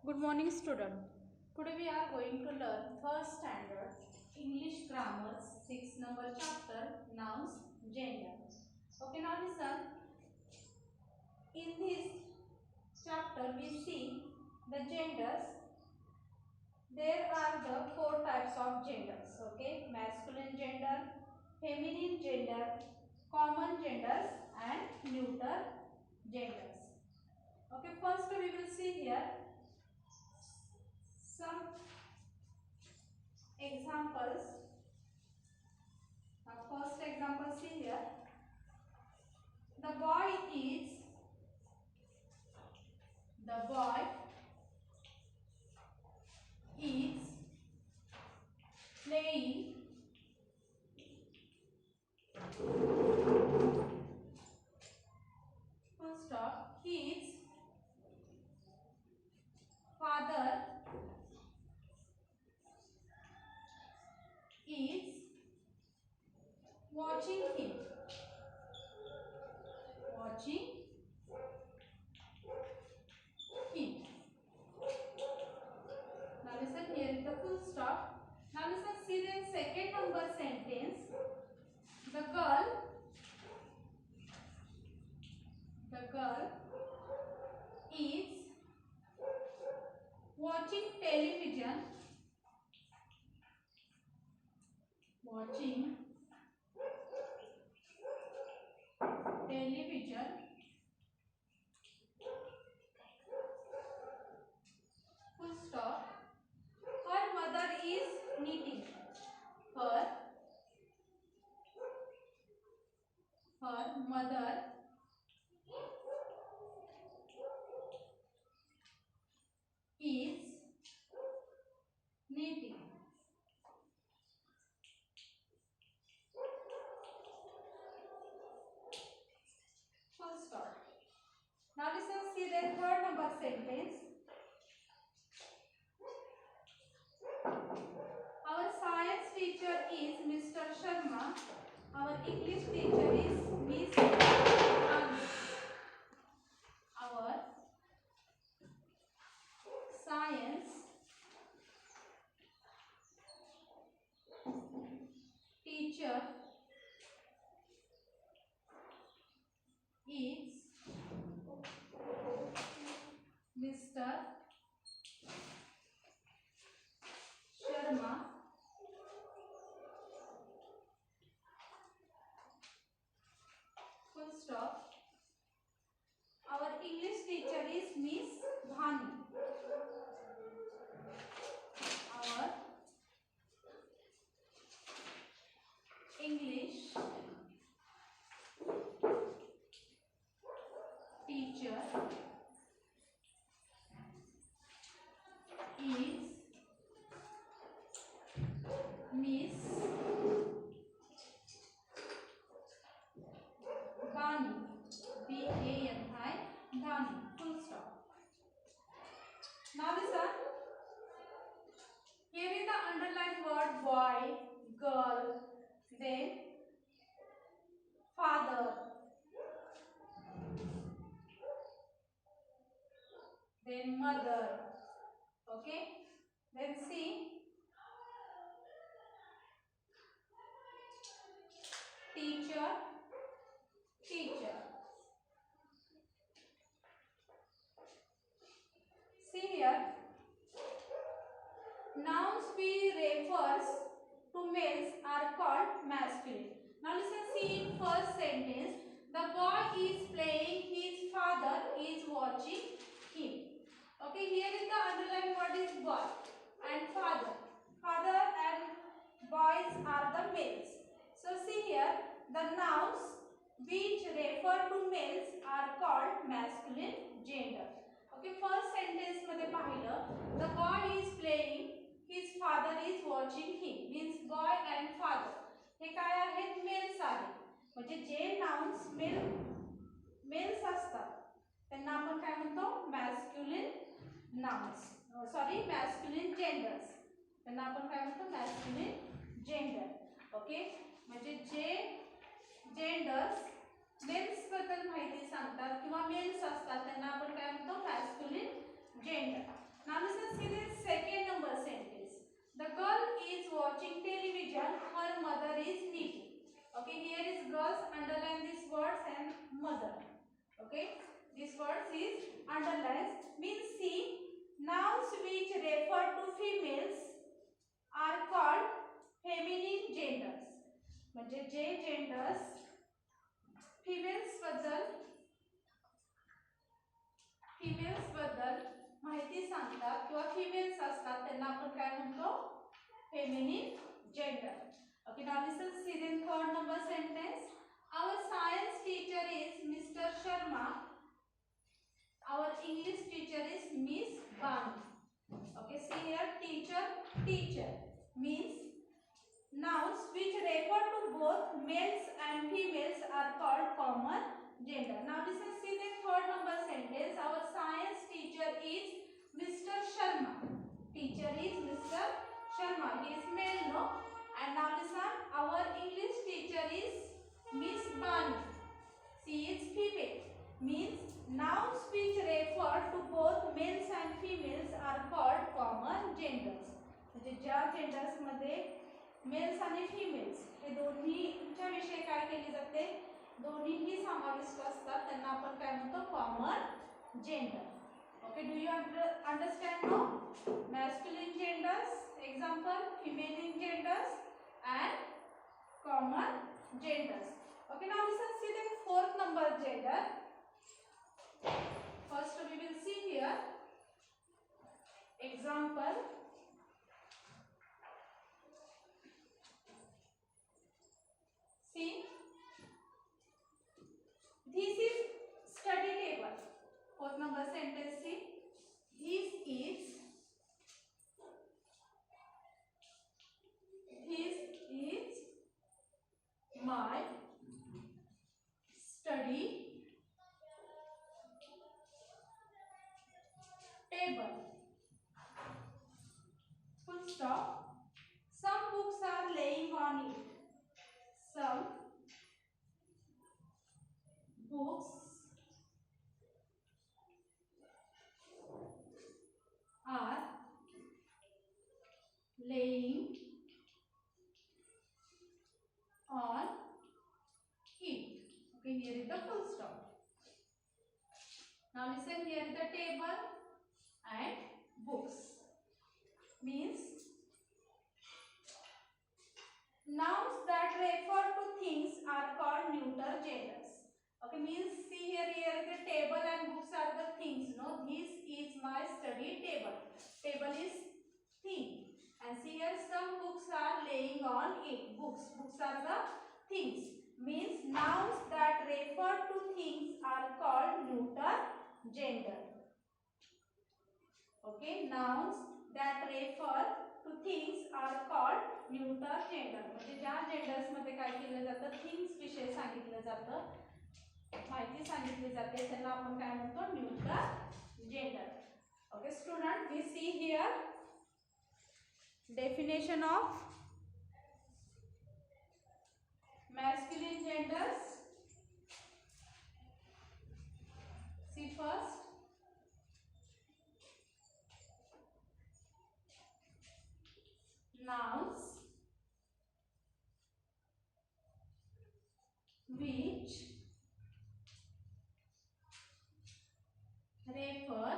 Good morning, student. Today we are going to learn first standard English grammar 6 number chapter nouns gender. Okay, now listen. In this chapter we see the genders. There are the 4 types of genders. Okay, masculine gender, feminine gender, common genders and neuter genders. Okay, first we will see here some examples. First example, see here. The boy is playing full stop. His father is watching him. Now listen, here is the full stop. Now listen, see the second number sentence. The girl is watching television. Full stop. Her mother is knitting. Her mother is knitting. Full stop. Now listen, see the third number sentence. Our science teacher is Mr. Sharma. Our English teacher is Miss Anand. Our science teacher is Mr. Sharma. Full stop. Our English teacher is Miss Bhani. Our English teacher is Miss Bani. B-A-N-I, Bani. Full stop. Now listen. Here is the underlined word boy, girl, then father, then mother. Okay. Then see. Teacher. See here. Nouns we refers to males are called masculine. Now listen, see in first sentence. The boy is playing, his father is watching him. Okay, here is the underlined word is boy and father. Father and boys are the males. So see here, the nouns which refer to males are called masculine gender. Okay, first sentence मध्ये पाहिलं, the boy is playing, his father is watching him, means boy and father. हे काय आहेत? Mails आहेत. म्हणजे जे nouns mails असतात त्यांना आपण काय म्हणतो? मॅस्क्युलिन नाउन्स. मॅस्क्युलिन जेंडर्स. त्यांना आपण काय म्हणतो? Masculine gender. ओके, म्हणजे जे जेंडर्स मेल्स बद्दल माहिती सांगतात किंवा मेल्स असतात त्यांना आपण काय म्हणतो? Masculine gender. नाउ असतात किंवा फिमेल्स असतात त्यांना आपण काय म्हणतो feminine gender. Okay, now listen, see the third number sentence. Our science teacher is Mr. Sharma. Our English teacher is Miss Banu. Okay, see here, teacher, teacher means nouns which refer to both males and females are called common gender. Now listen, see the third number sentence. Our science teacher is Mr. Sharma. Teacher is Mr. Sharma. He is male, no? And now listen, our English teacher is Miss Banu. She is female. Means nouns which refer to both males and females are called common genders. म्हणजे ज्या genders मध्ये mails आणि females हे दोन्हीच्या विषयी काय केले जाते, दोन्हीही समाविष्ट असतात, त्यांना आपण काय म्हणतो common gender. Okay, do you understand now? Masculine genders example, feminine genders and common genders. Okay, now listen, see the fourth number gender. First we will see here example. See, this is study table. Fourth number sentence, see, this is my study table. Full stop. Some books are laying on it. Some books are laying on it. Okay, here is the full stop. Now listen, here is the table and books. Means nouns that refer to things are called neuter genders. Okay, means see here is the table and books are the things. No, this is my study table. Table is thing. And see here some books are laying on it. Books are the things. Means nouns that refer to things are called neuter gender. Okay, nouns that refer to things are called neuter gender. म्हणजे ज्या genders मध्ये काय केलं जातं, things विषयी सांगितलं जातं, माहिती सांगितली जाते, त्याला आपण काय म्हणतो neuter gender. Okay student, we see here definition of masculine genders. See first, nouns which refer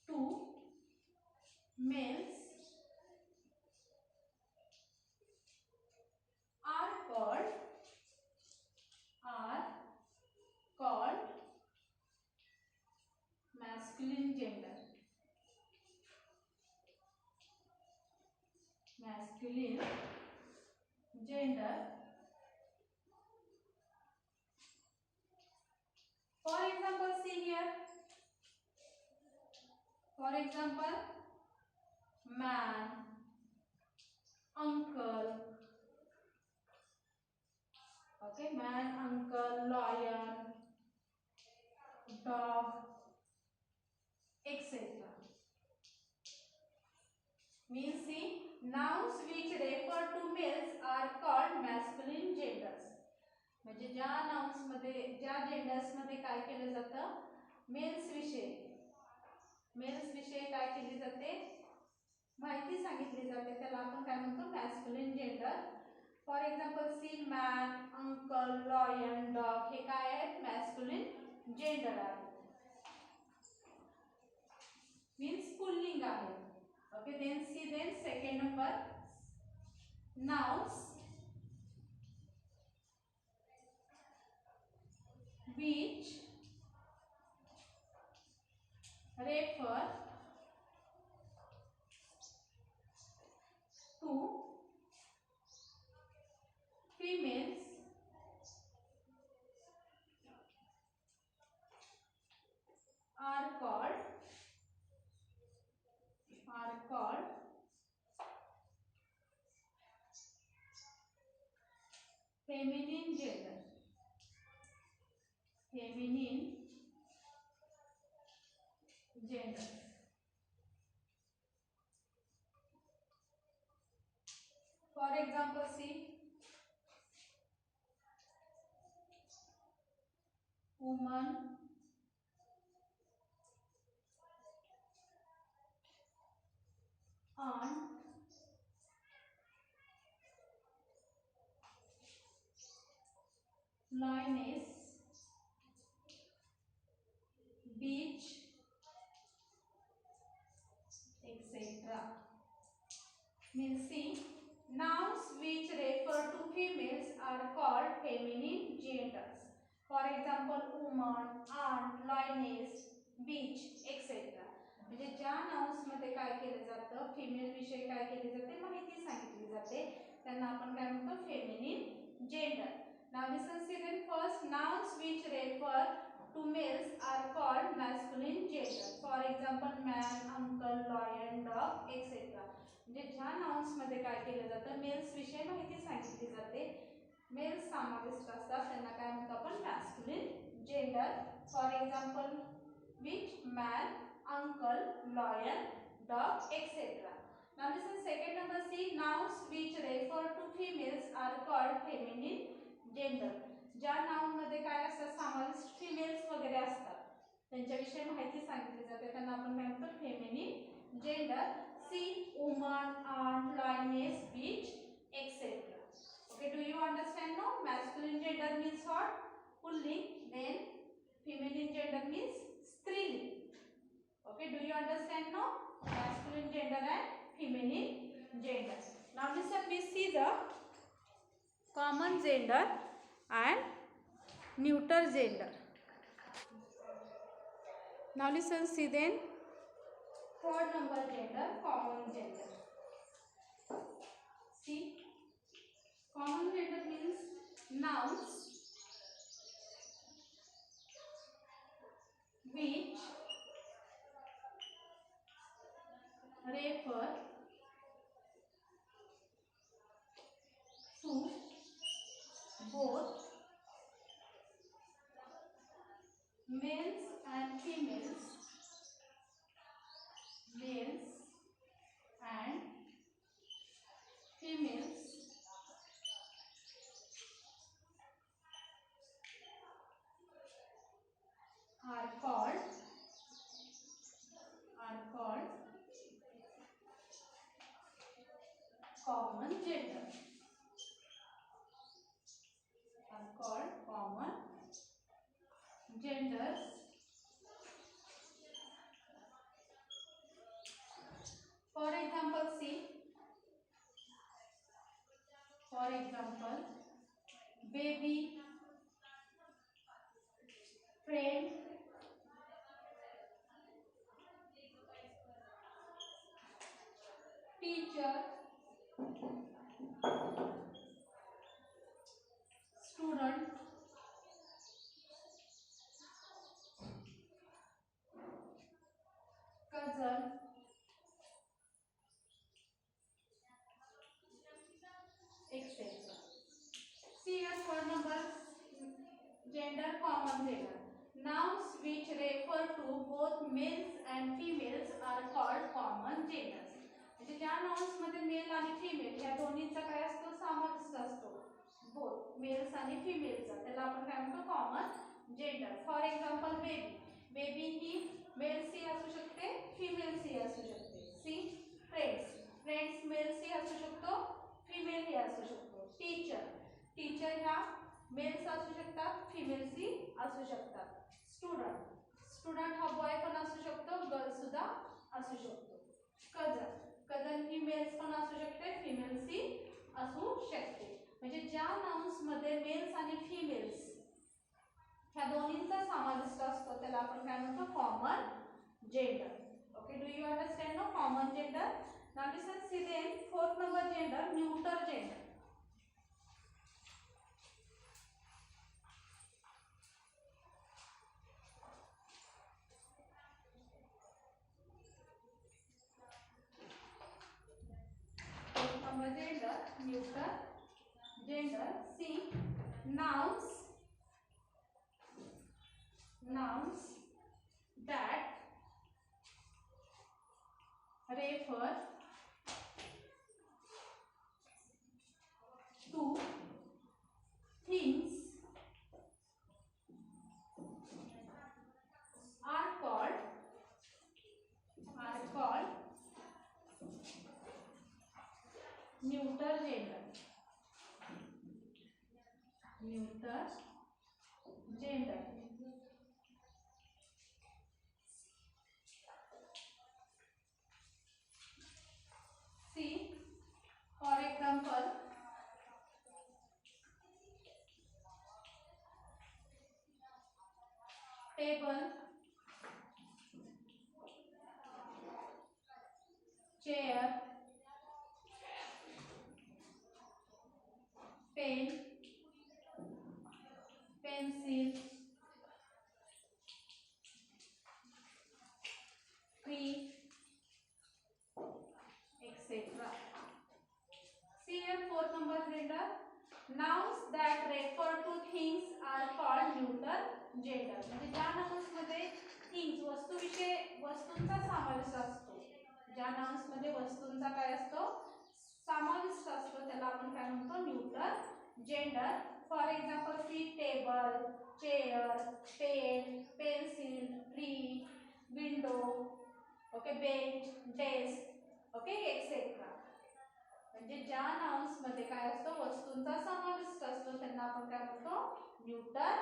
to males are called masculine gender. Masculine gender. For example, see here. For example, man, uncle. Okay, man, uncle, lion, dog, etc. Means see, nouns which refer to males are called masculine genders. म्हणजे ज्या nouns मध्ये ज्या genders मध्ये काय केलं जातं, mails विषयी काय केली जाते, माहिती सांगितली जाते, त्याला आपण काय म्हणतो masculine gender. For example see, man, uncle, lion, dog हे काय आहेत, मॅस्क्युलिन जेंडर आहे. मीन्स पुल्लिंग आहे. Okay, then see, then second number, nouns which refer to females are called feminine gender. Feminine gender. For example, see woman, aunt, lioness, beach, etc. Means see, nouns which refer to females are called feminine genders. For example, woman, aunt, lioness, beach, etc. म्हणजे ज्या nouns मध्ये काय केलं जातं, female विषयी काय केले जाते, माहिती सांगितली जाते, त्यांना आपण काय म्हणतो, feminine gender. Now listen see then first, nouns which refer to males are called masculine gender. For example, man, uncle, lion, dog, etc. म्हणजे ज्या नाउन्स मध्ये काय केलं जातं, मेल्स विषयी माहिती सांगितली जाते, मेल्स समाविष्ट असतात, त्यांना काय म्हणतो आपण, masculine gender. For example, which, man, uncle, lion, dog, etcetera. Now listen second number see, nouns which refer to females are called feminine gender. ज्या नाउन मध्ये काय असतात, समाविष्ट फिमेल्स वगैरे असतात, त्यांच्याविषयी माहिती सांगितली जाते, त्यांना आपण काय म्हणतो, feminine gender. See, woman, aunt, lioness, beach, etc. Okay, do you understand now? Masculine gender means what? Pulling. Then feminine gender means striling. Okay, do you understand now? Masculine gender and feminine gender. Now listen, we see the common gender and neuter gender. Now listen, see then. Third number gender, common gender. See, common gender means nouns which refer to both males and females, males and females are called common gender. Are called common genders. For example, see. For example, baby, friend, teacher, student, cousin, etc. See your third number, gender, common gender. Nouns which refer to both males and females are called common genders. म्हणजे ज्या nouns मध्ये mail आणि female या दोन्हीचा काय असतो, समावेश असतो, बोथ मेल्स आणि फिमेलचा, त्याला आपण काय म्हणतो, common gender. For example, baby, baby ही मेल सी असू शकते, फिमेल सी असू शकते. सी, फ्रेंड्स, फ्रेंड्स मेल सी असू शकतो, फिमेल ही असू शकतो. टीचर, टीचर ह्या मेल्स असू शकतात, फिमेल सी असू शकतात. स्टुडंट, स्टुडंट हा बॉय पण असू शकतो, गर्ल सुद्धा असू शकतो. कझन, कझन ही मेल्स पण असू शकते, फिमेल सी असू शकते. म्हणजे ज्या नाउन्स मध्ये मेल्स आणि फिमेल्स ह्या दोन्हींचा समाविष्ट असतो, त्याला आपण काय म्हणतो, common gender. understand no common gender. Now listen, see then fourth number gender, neuter gender. Fourth number gender, neuter gender. See, nouns that refer to things are called neuter gender. Neuter gender. See, for example, table, chair, pen, pencil, tree, etc. See here fourth number gender. Nouns that refer to things are called neuter gender. म्हणजे ज्या nouns मध्ये things वस्तूंचा समावेश असतो, ज्या nouns मध्ये वस्तूंचा काय असतो समाविष्ट असतो त्याला आपण काय म्हणतो neuter gender. For example see table, chair, pen, pencil, tree, window, okay, bench, desk, okay, etcetera. म्हणजे ज्या नाउन्स मध्ये काय असतो वस्तूंचा समाविष्ट असतो त्यांना आपण काय म्हणतो neuter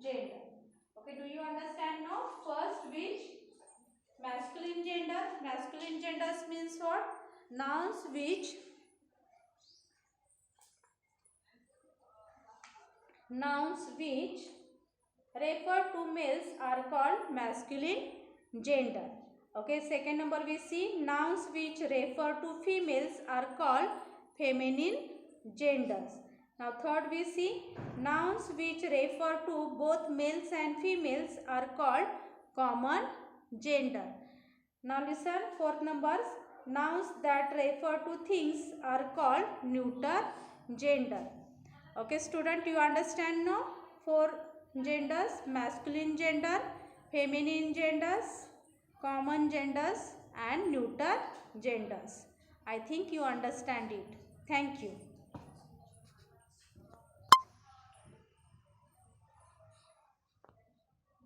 gender. Okay, do you understand now? First which masculine gender. Masculine genders means what? Nouns which refer to males are called masculine gender. Okay, second number we see nouns which refer to females are called feminine genders. Now third we see nouns which refer to both males and females are called common gender. Now listen, fourth numbers, nouns that refer to things are called neuter gender. Okay student, you understand now? Four genders: masculine gender, feminine genders, common genders and neuter genders. I think you understand it. Thank you.